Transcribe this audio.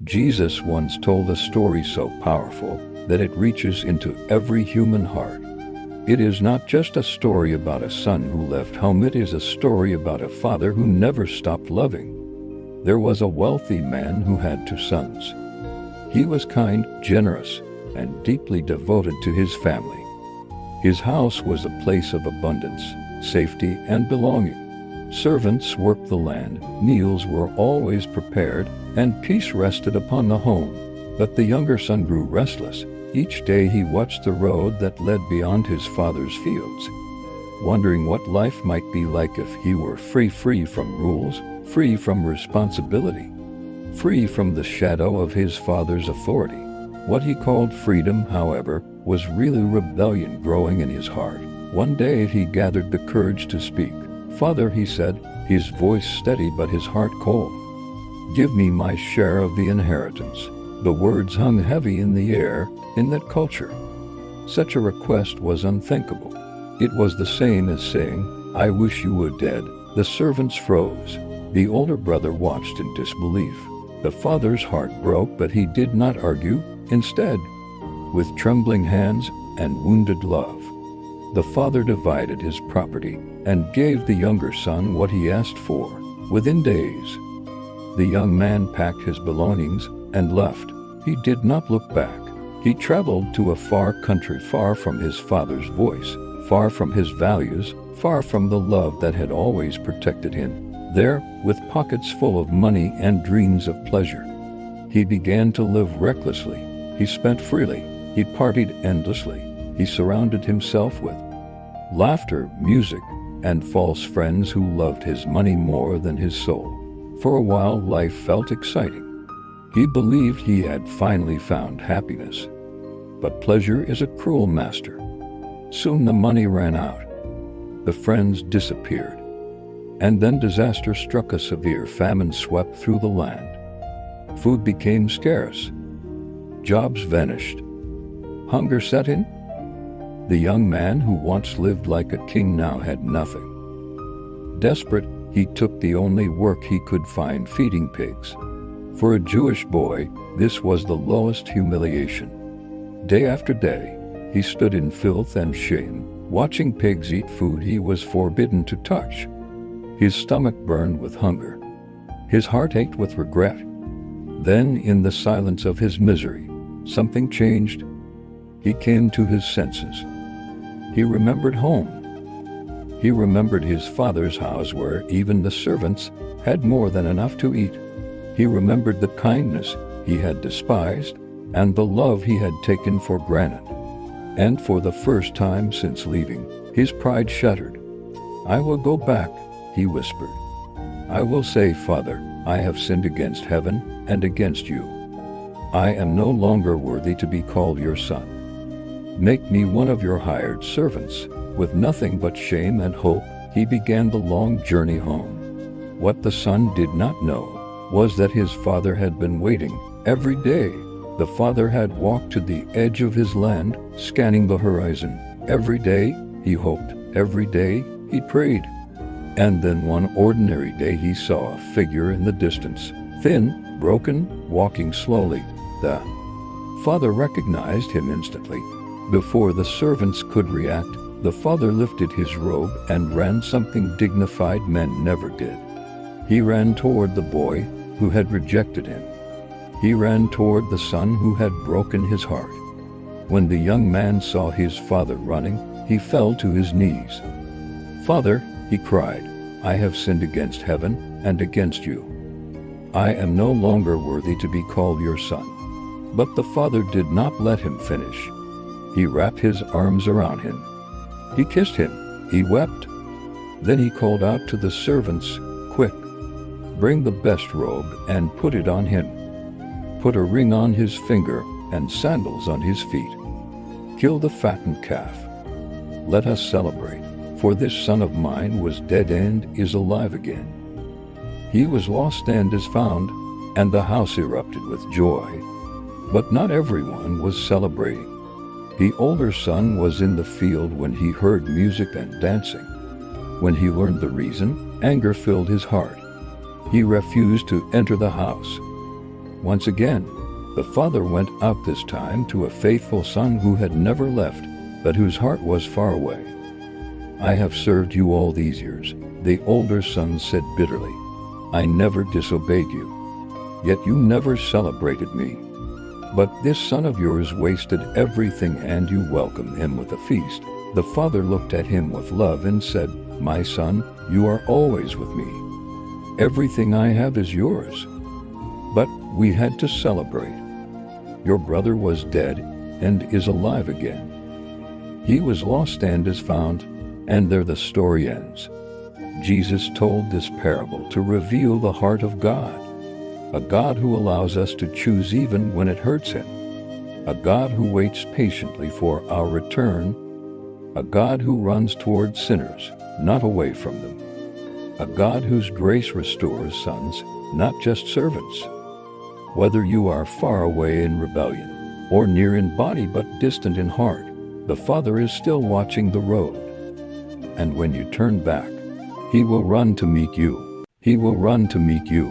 Jesus once told a story so powerful that it reaches into every human heart. It is not just a story about a son who left home, it is a story about a father who never stopped loving. There was a wealthy man who had two sons. He was kind, generous, and deeply devoted to his family. His house was a place of abundance, safety, and belonging. Servants worked the land, meals were always prepared, and peace rested upon the home. But the younger son grew restless. Each day he watched the road that led beyond his father's fields, wondering what life might be like if he were free from rules, free from responsibility, free from the shadow of his father's authority. What he called freedom, however, was really rebellion growing in his heart. One day he gathered the courage to speak. "Father," he said, his voice steady but his heart cold, "give me my share of the inheritance." The words hung heavy in the air. In that culture, such a request was unthinkable. It was the same as saying, "I wish you were dead." The servants froze. The older brother watched in disbelief. The father's heart broke, but he did not argue. Instead, with trembling hands and wounded love, the father divided his property and gave the younger son what he asked for. Within days, the young man packed his belongings and left. He did not look back. He traveled to a far country, far from his father's voice, far from his values, far from the love that had always protected him. There, with pockets full of money and dreams of pleasure, he began to live recklessly. He spent freely. He partied endlessly. He surrounded himself with laughter, music, and false friends who loved his money more than his soul. For a while, life felt exciting. He believed he had finally found happiness. But pleasure is a cruel master. Soon the money ran out. The friends disappeared. And then disaster struck. A severe famine swept through the land. Food became scarce. Jobs vanished. Hunger set in. The young man who once lived like a king now had nothing. Desperate, he took the only work he could find, feeding pigs. For a Jewish boy, this was the lowest humiliation. Day after day, he stood in filth and shame, watching pigs eat food he was forbidden to touch. His stomach burned with hunger. His heart ached with regret. Then, in the silence of his misery, something changed. He came to his senses. He remembered home. He remembered his father's house where even the servants had more than enough to eat. He remembered the kindness he had despised and the love he had taken for granted. And for the first time since leaving, his pride shattered. "I will go back," he whispered. "I will say, Father, I have sinned against heaven and against you. I am no longer worthy to be called your son. Make me one of your hired servants." With nothing but shame and hope, he began the long journey home. What the son did not know was that his father had been waiting every day. The father had walked to the edge of his land, scanning the horizon. Every day he hoped, every day he prayed. And then one ordinary day he saw a figure in the distance, thin, broken, walking slowly. The father recognized him instantly. Before the servants could react, the father lifted his robe and ran, something dignified men never did. He ran toward the boy who had rejected him. He ran toward the son who had broken his heart. When the young man saw his father running, he fell to his knees. "Father," he cried, "I have sinned against heaven and against you. I am no longer worthy to be called your son." But the father did not let him finish. He wrapped his arms around him. He kissed him. He wept. Then he called out to the servants, "Quick, bring the best robe and put it on him. Put a ring on his finger and sandals on his feet. Kill the fattened calf. Let us celebrate, for this son of mine was dead and is alive again. He was lost and is found," and the house erupted with joy. But not everyone was celebrating. The older son was in the field when he heard music and dancing. When he learned the reason, anger filled his heart. He refused to enter the house. Once again, the father went out, this time to a faithful son who had never left, but whose heart was far away. "I have served you all these years," the older son said bitterly. "I never disobeyed you. Yet you never celebrated me. But this son of yours wasted everything and you welcomed him with a feast." The father looked at him with love and said, "My son, you are always with me. Everything I have is yours." But we had to celebrate. Your brother was dead and is alive again. He was lost and is found, and there the story ends. Jesus told this parable to reveal the heart of God, a God who allows us to choose even when it hurts him, a God who waits patiently for our return, a God who runs toward sinners, not away from them, a God whose grace restores sons, not just servants. Whether you are far away in rebellion, or near in body but distant in heart, the Father is still watching the road. And when you turn back, He will run to meet you. He will run to meet you.